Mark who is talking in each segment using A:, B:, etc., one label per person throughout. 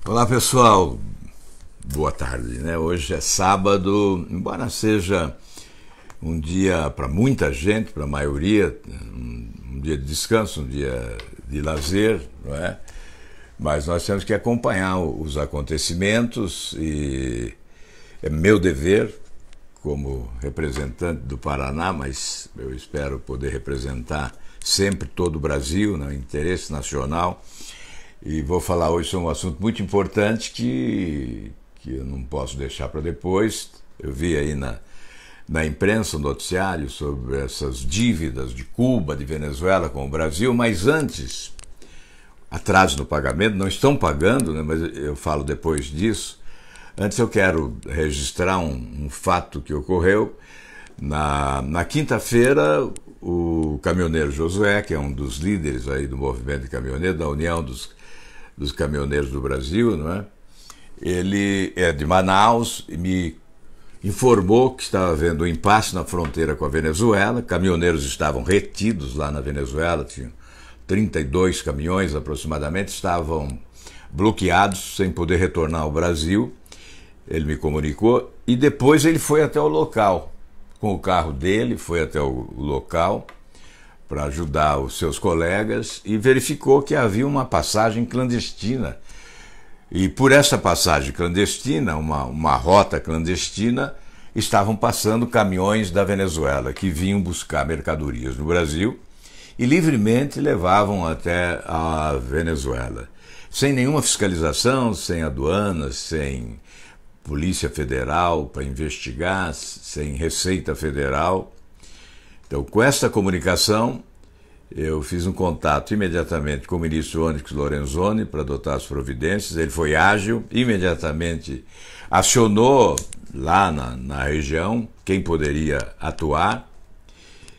A: Olá pessoal, boa tarde, né? Hoje é sábado, embora seja um dia para muita gente, para a maioria, um dia de descanso, um dia de lazer, não é? Mas nós temos que acompanhar os acontecimentos e é meu dever como representante do Paraná, mas eu espero poder representar sempre todo o Brasil, no interesse nacional. E vou falar hoje sobre um assunto muito importante que eu não posso deixar para depois. Eu vi aí na imprensa, no noticiário, sobre essas dívidas de Cuba, de Venezuela com o Brasil, mas antes, atraso no pagamento, não estão pagando, né, mas eu falo depois disso. Antes eu quero registrar um fato que ocorreu. Na quinta-feira, o caminhoneiro Josué, que é um dos líderes aí do movimento de caminhoneiro, da União dos Caminhoneiros do Brasil, não é? Ele é de Manaus e me informou que estava havendo um impasse na fronteira com a Venezuela. Caminhoneiros estavam retidos lá na Venezuela, tinham 32 caminhões aproximadamente, estavam bloqueados sem poder retornar ao Brasil. Ele me comunicou e depois ele foi até o local, com o carro dele, foi até o local para ajudar os seus colegas e verificou que havia uma passagem clandestina. E por essa passagem clandestina, uma rota clandestina, estavam passando caminhões da Venezuela que vinham buscar mercadorias no Brasil e livremente levavam até a Venezuela, sem nenhuma fiscalização, sem aduanas, sem Polícia Federal para investigar, sem Receita Federal. Então, com essa comunicação, eu fiz um contato imediatamente com o ministro Onyx Lorenzoni para adotar as providências. Ele foi ágil, imediatamente acionou lá na região quem poderia atuar.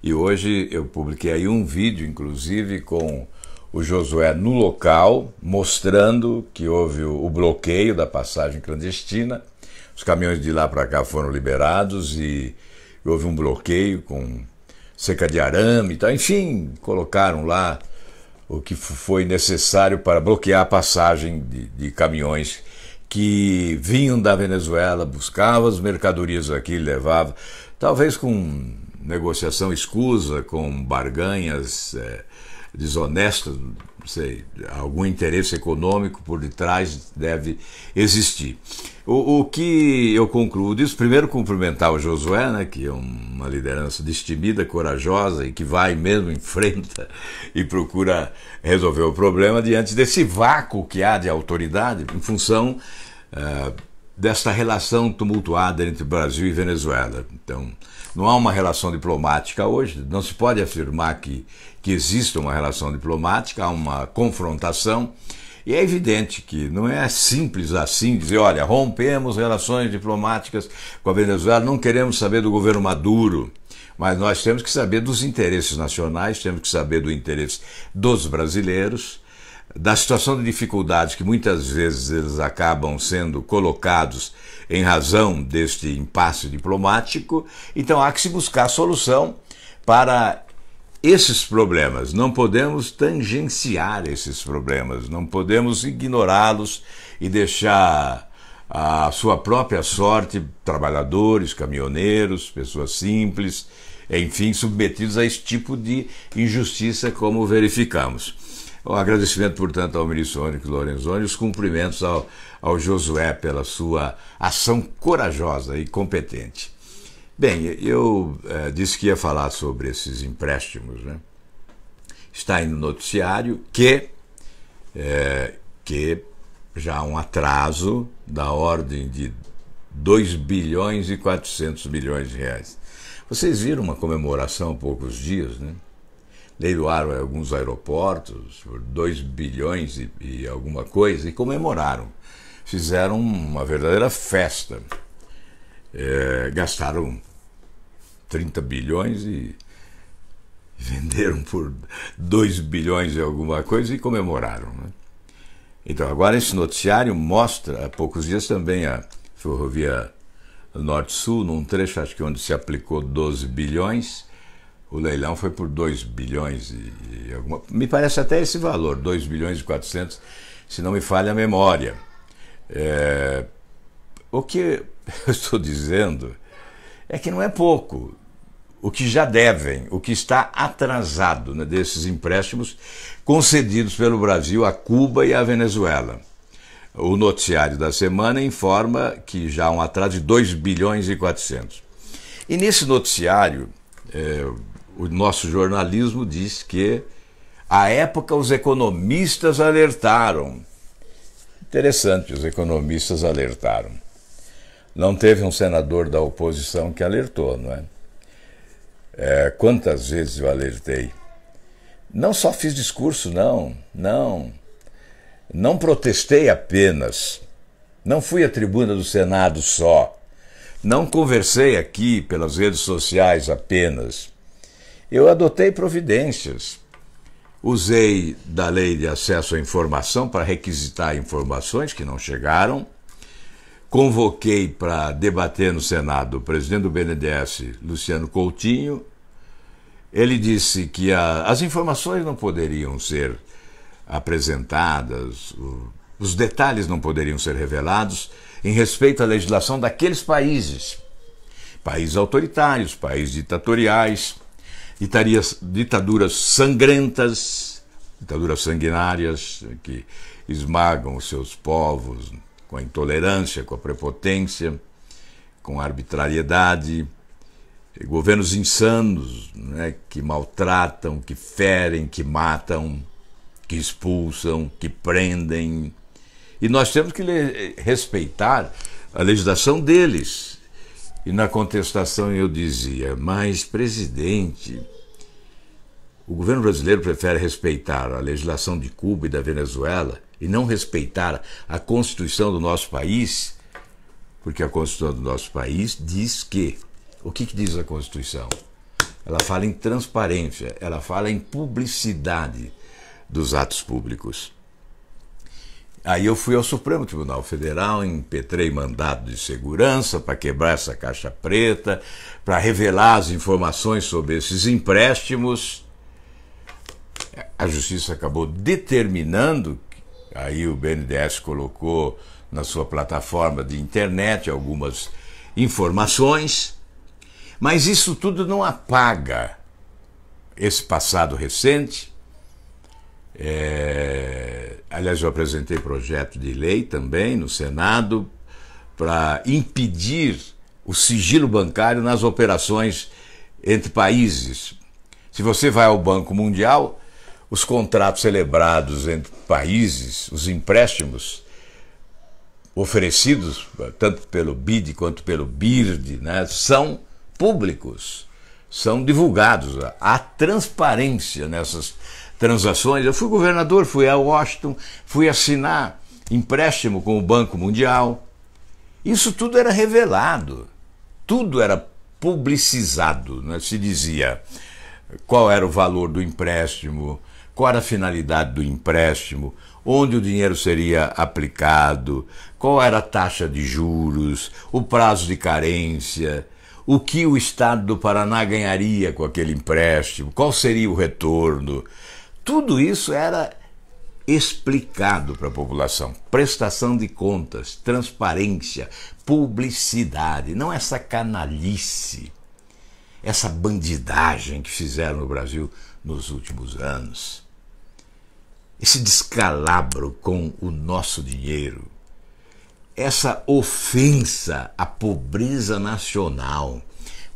A: E hoje eu publiquei aí um vídeo, inclusive, com o Josué no local, mostrando que houve o bloqueio da passagem clandestina. Os caminhões de lá para cá foram liberados e houve um bloqueio com cerca de arame e tal. Enfim, colocaram lá o que foi necessário para bloquear a passagem de caminhões que vinham da Venezuela, buscavam as mercadorias aqui e levavam, talvez com negociação escusa, com barganhas desonestas, não sei, algum interesse econômico por detrás deve existir. O que eu concluo disso, primeiro cumprimentar o Josué, né, que é uma liderança destemida, corajosa e que vai mesmo, enfrenta e procura resolver o problema diante desse vácuo que há de autoridade em função desta relação tumultuada entre Brasil e Venezuela. Então, não há uma relação diplomática hoje, não se pode afirmar que existe uma relação diplomática, há uma confrontação, e é evidente que não é simples assim dizer, olha, rompemos relações diplomáticas com a Venezuela, não queremos saber do governo Maduro, mas nós temos que saber dos interesses nacionais, temos que saber do interesse dos brasileiros, da situação de dificuldades que muitas vezes eles acabam sendo colocados em razão deste impasse diplomático. Então há que se buscar solução para esses problemas. Não podemos tangenciar esses problemas, não podemos ignorá-los e deixar a sua própria sorte, trabalhadores, caminhoneiros, pessoas simples, enfim, submetidos a esse tipo de injustiça como verificamos. O agradecimento, portanto, ao ministro Onyx Lorenzoni, os cumprimentos ao Josué pela sua ação corajosa e competente. Bem, eu disse que ia falar sobre esses empréstimos, né? Está aí no noticiário que já há um atraso da ordem de 2 bilhões e 400 milhões de reais. Vocês viram uma comemoração há poucos dias, né? Leiloaram alguns aeroportos por 2 bilhões e alguma coisa e comemoraram. Fizeram uma verdadeira festa. Gastaram 30 bilhões e venderam por 2 bilhões e alguma coisa e comemoraram, né? Então agora esse noticiário mostra, há poucos dias também a ferrovia Norte-Sul, num trecho acho que onde se aplicou 12 bilhões, o leilão foi por 2 bilhões e alguma... Me parece até esse valor, 2 bilhões e 400, se não me falha a memória. O que eu estou dizendo é que não é pouco. O que já devem, o que está atrasado, né, desses empréstimos concedidos pelo Brasil a Cuba e à Venezuela. O noticiário da semana informa que já há um atraso de 2 bilhões e 400. E nesse noticiário, o nosso jornalismo diz que, à época, os economistas alertaram. Interessante, os economistas alertaram. Não teve um senador da oposição que alertou, não é? Quantas vezes eu alertei? Não só fiz discurso, não protestei apenas, não fui à tribuna do Senado só, não conversei aqui pelas redes sociais apenas. Eu adotei providências. Usei da lei de acesso à informação para requisitar informações que não chegaram. Convoquei para debater no Senado o presidente do BNDES, Luciano Coutinho. Ele disse que as informações não poderiam ser apresentadas, os detalhes não poderiam ser revelados em respeito à legislação daqueles países autoritários, países ditatoriais, ditaduras sangrentas, ditaduras sanguinárias que esmagam os seus povos com a intolerância, com a prepotência, com a arbitrariedade, governos insanos, né, que maltratam, que ferem, que matam, que expulsam, que prendem. E nós temos que respeitar a legislação deles. E na contestação eu dizia, mas, presidente, o governo brasileiro prefere respeitar a legislação de Cuba e da Venezuela e não respeitar a Constituição do nosso país, porque a Constituição do nosso país diz que... O que diz a Constituição? Ela fala em transparência, ela fala em publicidade dos atos públicos. Aí eu fui ao Supremo Tribunal Federal, impetrei mandado de segurança para quebrar essa caixa preta, para revelar as informações sobre esses empréstimos. A Justiça acabou determinando, aí o BNDES colocou na sua plataforma de internet algumas informações, mas isso tudo não apaga esse passado recente. Aliás, eu apresentei projeto de lei também no Senado para impedir o sigilo bancário nas operações entre países. Se você vai ao Banco Mundial, os contratos celebrados entre países, os empréstimos oferecidos, tanto pelo BID quanto pelo BIRD, né, são públicos, são divulgados. Há transparência nessas transações. Eu fui governador, fui a Washington, fui assinar empréstimo com o Banco Mundial. Isso tudo era revelado, tudo era publicizado, né? Se dizia qual era o valor do empréstimo, qual era a finalidade do empréstimo, onde o dinheiro seria aplicado, qual era a taxa de juros, o prazo de carência, o que o Estado do Paraná ganharia com aquele empréstimo, qual seria o retorno. Tudo isso era explicado para a população. Prestação de contas, transparência, publicidade, não essa canalice, essa bandidagem que fizeram no Brasil nos últimos anos. Esse descalabro com o nosso dinheiro, essa ofensa à pobreza nacional,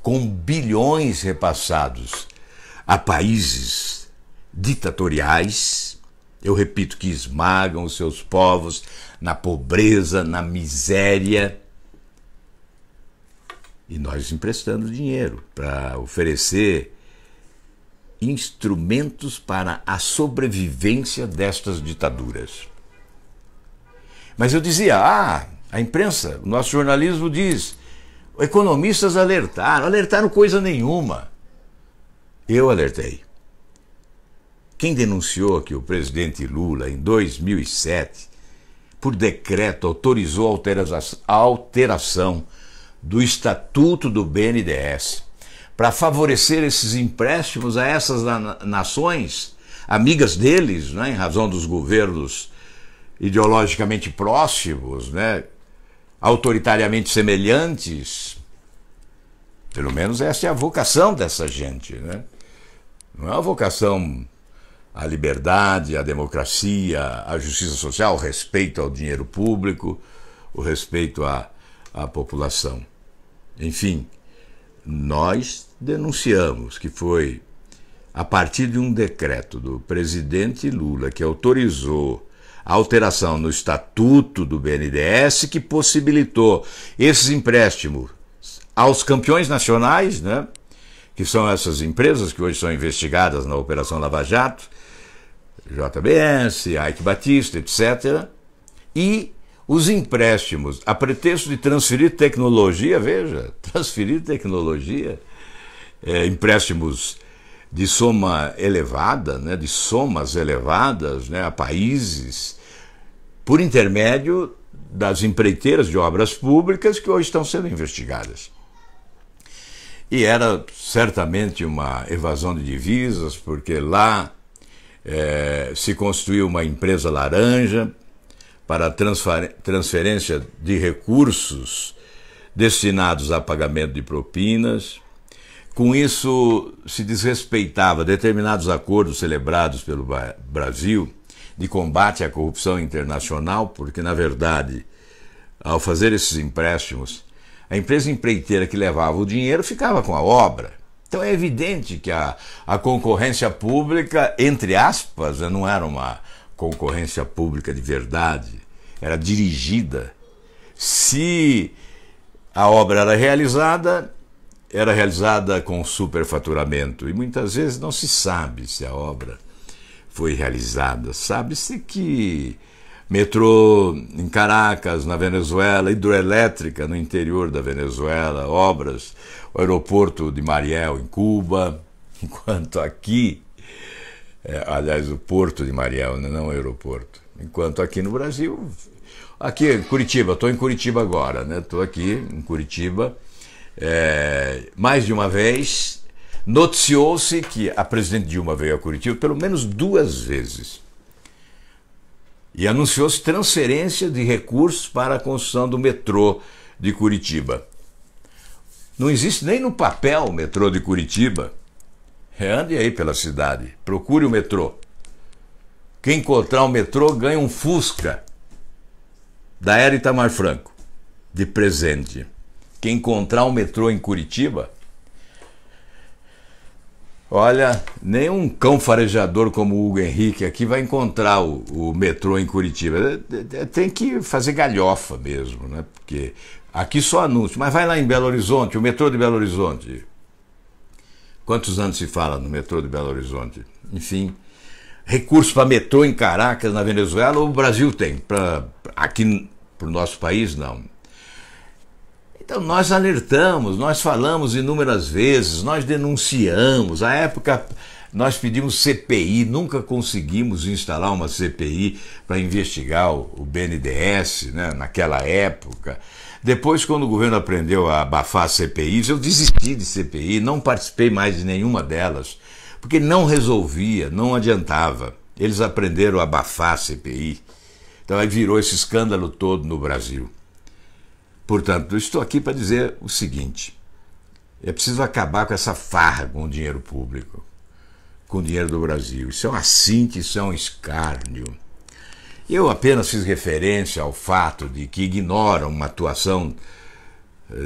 A: com bilhões repassados a países ditatoriais, eu repito, que esmagam os seus povos na pobreza, na miséria, e nós emprestando dinheiro para oferecer instrumentos para a sobrevivência destas ditaduras. Mas eu dizia, a imprensa, o nosso jornalismo diz, economistas alertaram coisa nenhuma. Eu alertei. Quem denunciou que o presidente Lula, em 2007, por decreto, autorizou a alteração do Estatuto do BNDES para favorecer esses empréstimos a essas nações, amigas deles, né, em razão dos governos ideologicamente próximos, né? Autoritariamente semelhantes. Pelo menos essa é a vocação dessa gente, né? Não é uma vocação à liberdade, à democracia, à justiça social, o respeito ao dinheiro público, o respeito à população. Enfim, nós denunciamos que foi a partir de um decreto do presidente Lula que autorizou a alteração no estatuto do BNDES que possibilitou esses empréstimos aos campeões nacionais, né, que são essas empresas que hoje são investigadas na Operação Lava Jato, JBS, Ike Batista, etc., e os empréstimos a pretexto de transferir tecnologia, veja, transferir tecnologia, empréstimos de soma elevada, né, de somas elevadas, né, a países, por intermédio das empreiteiras de obras públicas que hoje estão sendo investigadas. E era certamente uma evasão de divisas, porque lá se constituiu uma empresa laranja para transferência de recursos destinados a pagamento de propinas. Com isso, se desrespeitava determinados acordos celebrados pelo Brasil de combate à corrupção internacional, porque, na verdade, ao fazer esses empréstimos, a empresa empreiteira que levava o dinheiro ficava com a obra. Então é evidente que a concorrência pública, entre aspas, não era uma concorrência pública de verdade, era dirigida. Se a obra era realizada com superfaturamento, e muitas vezes não se sabe se a obra foi realizada. Sabe-se que metrô em Caracas, na Venezuela, hidroelétrica no interior da Venezuela, obras, o aeroporto de Mariel em Cuba, enquanto aqui, aliás, o porto de Mariel, não o aeroporto, enquanto aqui no Brasil, aqui em Curitiba, estou em Curitiba agora, né? Estou aqui em Curitiba, mais de uma vez, noticiou-se que a presidente Dilma veio a Curitiba pelo menos 2 vezes. E anunciou-se transferência de recursos para a construção do metrô de Curitiba. Não existe nem no papel o metrô de Curitiba. Ande aí pela cidade, procure o metrô. Quem encontrar o metrô ganha um Fusca da era Itamar Franco, de presente. Quem encontrar o metrô em Curitiba, olha, nem um cão farejador como o Hugo Henrique aqui vai encontrar o metrô em Curitiba. Tem que fazer galhofa mesmo, né? Porque aqui só anúncio. Mas vai lá em Belo Horizonte, o metrô de Belo Horizonte. Quantos anos se fala no metrô de Belo Horizonte? Enfim, recursos para metrô em Caracas, na Venezuela, o Brasil tem. Aqui para o nosso país, não. Então nós alertamos, nós falamos inúmeras vezes, nós denunciamos. À época nós pedimos CPI, nunca conseguimos instalar uma CPI para investigar o BNDES, né, naquela época. Depois, quando o governo aprendeu a abafar CPIs, eu desisti de CPI, não participei mais de nenhuma delas, porque não resolvia, não adiantava. Eles aprenderam a abafar a CPI. Então aí virou esse escândalo todo no Brasil. Portanto, eu estou aqui para dizer o seguinte: é preciso acabar com essa farra com o dinheiro público, com o dinheiro do Brasil. Isso é um assinte, isso é um escárnio. Eu apenas fiz referência ao fato de que ignoram uma atuação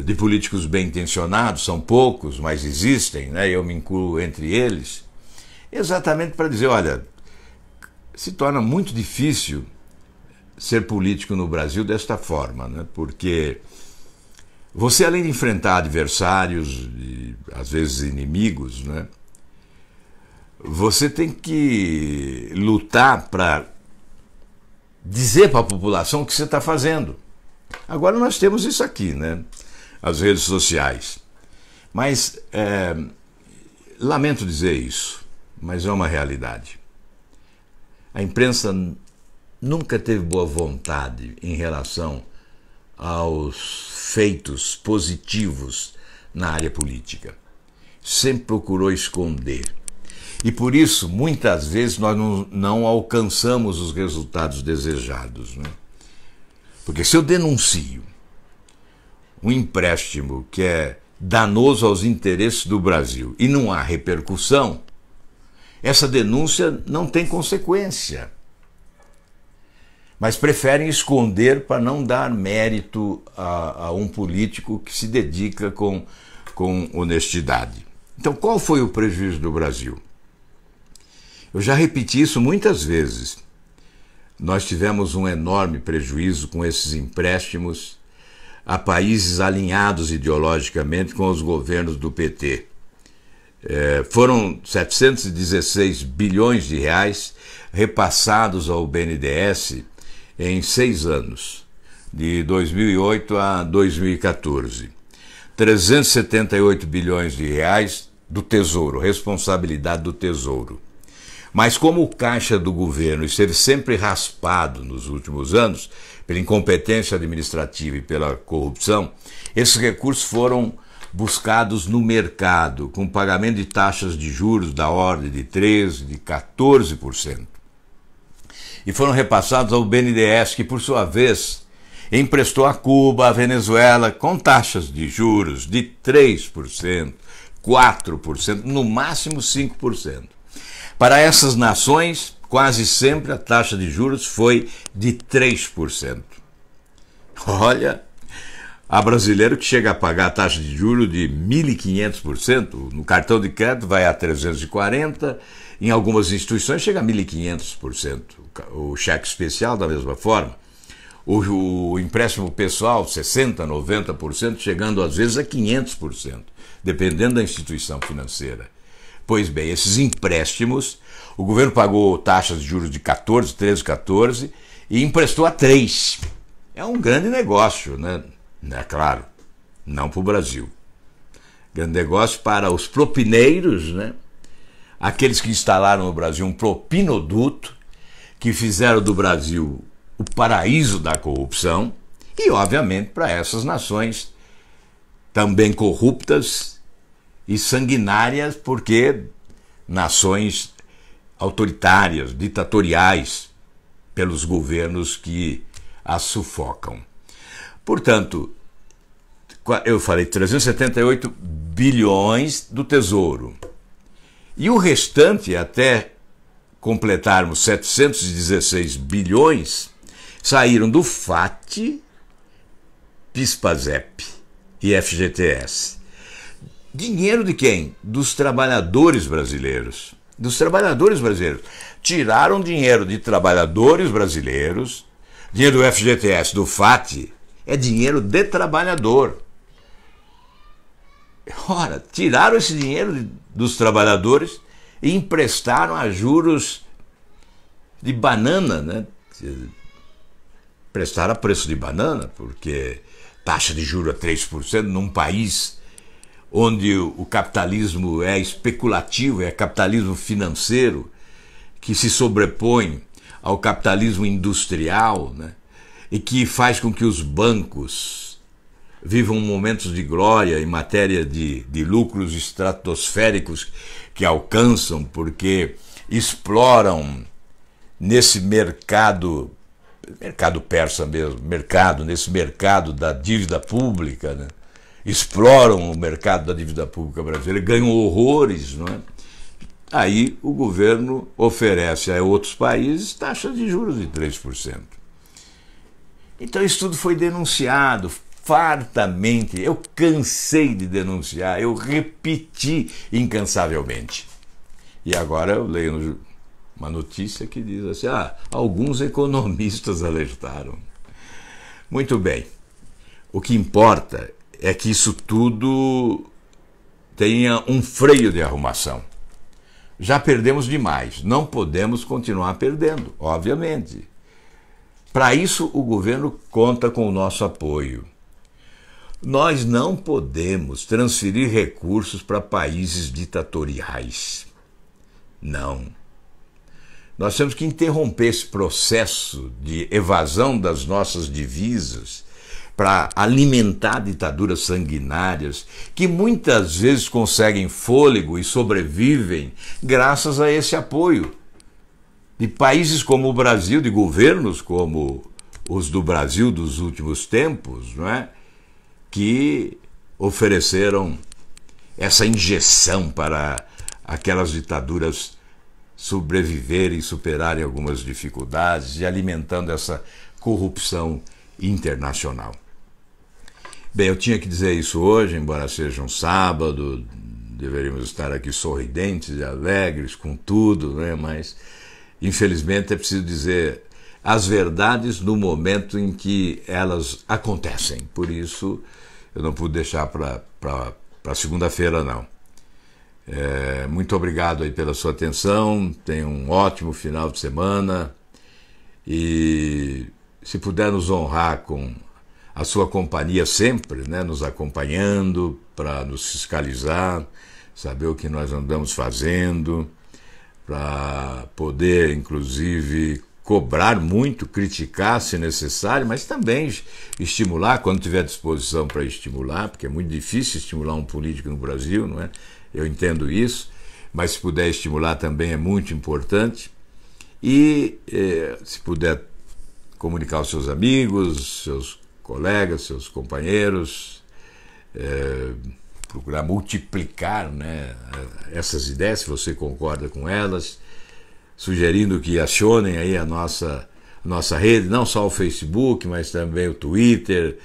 A: de políticos bem intencionados, são poucos, mas existem, né? Eu me incluo entre eles, exatamente para dizer, olha, se torna muito difícil ser político no Brasil desta forma, né? Porque você, além de enfrentar adversários e às vezes inimigos, né, você tem que lutar para dizer para a população o que você está fazendo. Agora nós temos isso aqui, né? As redes sociais. Mas lamento dizer isso, mas é uma realidade. A imprensa nunca teve boa vontade em relação aos feitos positivos na área política. Sempre procurou esconder. E por isso, muitas vezes, nós não alcançamos os resultados desejados, né? Porque se eu denuncio um empréstimo que é danoso aos interesses do Brasil e não há repercussão, essa denúncia não tem consequência. Mas preferem esconder para não dar mérito a um político que se dedica com honestidade. Então, qual foi o prejuízo do Brasil? Eu já repeti isso muitas vezes. Nós tivemos um enorme prejuízo com esses empréstimos a países alinhados ideologicamente com os governos do PT. Foram 716 bilhões de reais repassados ao BNDES em 6 anos, de 2008 a 2014. 378 bilhões de reais do Tesouro, responsabilidade do Tesouro. Mas como o caixa do governo esteve sempre raspado nos últimos anos, pela incompetência administrativa e pela corrupção, esses recursos foram buscados no mercado, com pagamento de taxas de juros da ordem de 13%, de 14%. E foram repassados ao BNDES, que por sua vez emprestou a Cuba, a Venezuela, com taxas de juros de 3%, 4%, no máximo 5%. Para essas nações, quase sempre a taxa de juros foi de 3%. Olha, há brasileiro que chega a pagar a taxa de juros de 1.500%, no cartão de crédito vai a 340%, em algumas instituições chega a 1.500%, o cheque especial da mesma forma, o empréstimo pessoal 60%, 90%, chegando às vezes a 500%, dependendo da instituição financeira. Pois bem, esses empréstimos, o governo pagou taxas de juros de 14%, 13%, 14% e emprestou a 3%. É um grande negócio, né? É claro, não para o Brasil. Grande negócio para os propineiros, né? Aqueles que instalaram no Brasil um propinoduto, que fizeram do Brasil o paraíso da corrupção, e, obviamente, para essas nações também corruptas e sanguinárias, porque nações autoritárias, ditatoriais, pelos governos que as sufocam. Portanto, eu falei 378 bilhões do Tesouro. E o restante, até completarmos 716 bilhões, saíram do FAT, PIS/PASEP e FGTS. Dinheiro de quem? Dos trabalhadores brasileiros. Dos trabalhadores brasileiros. Tiraram dinheiro de trabalhadores brasileiros. Dinheiro do FGTS, do FAT, é dinheiro de trabalhador. Ora, tiraram esse dinheiro dos trabalhadores e emprestaram a juros de banana, né? Prestaram a preço de banana, porque taxa de juros a 3% num país onde o capitalismo é especulativo, é capitalismo financeiro, que se sobrepõe ao capitalismo industrial, né? E que faz com que os bancos vivam momentos de glória em matéria de lucros estratosféricos que alcançam, porque exploram nesse mercado persa mesmo, nesse mercado da dívida pública, né? Exploram o mercado da dívida pública brasileira, ganham horrores, não é? Aí o governo oferece a outros países taxas de juros de 3%. Então isso tudo foi denunciado fartamente. Eu cansei de denunciar, eu repeti incansavelmente. E agora eu leio uma notícia que diz assim: alguns economistas alertaram. Muito bem. O que importa é que isso tudo tenha um freio de arrumação. Já perdemos demais, não podemos continuar perdendo, obviamente. Para isso, o governo conta com o nosso apoio. Nós não podemos transferir recursos para países ditatoriais. Não. Nós temos que interromper esse processo de evasão das nossas divisas para alimentar ditaduras sanguinárias que muitas vezes conseguem fôlego e sobrevivem graças a esse apoio de países como o Brasil, de governos como os do Brasil dos últimos tempos, não é? Que ofereceram essa injeção para aquelas ditaduras sobreviverem e superarem algumas dificuldades e alimentando essa corrupção internacional. Bem, eu tinha que dizer isso hoje, embora seja um sábado, deveríamos estar aqui sorridentes e alegres com tudo, né? Mas infelizmente é preciso dizer as verdades no momento em que elas acontecem. Por isso eu não pude deixar para segunda-feira, não. Muito obrigado aí pela sua atenção, tenha um ótimo final de semana e se puder nos honrar com a sua companhia sempre, né, nos acompanhando para nos fiscalizar, saber o que nós andamos fazendo, para poder inclusive cobrar muito, criticar se necessário, mas também estimular quando tiver disposição para estimular, porque é muito difícil estimular um político no Brasil, não é? Eu entendo isso, mas se puder estimular também é muito importante. E se puder comunicar aos seus amigos, seus colegas, seus companheiros, procurar multiplicar, né, essas ideias, se você concorda com elas, sugerindo que acionem aí a nossa rede, não só o Facebook, mas também o Twitter,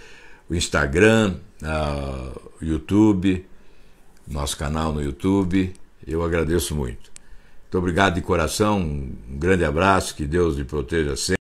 A: o Instagram, o YouTube, nosso canal no YouTube. Eu agradeço muito. Muito obrigado de coração, um grande abraço, que Deus lhe proteja sempre.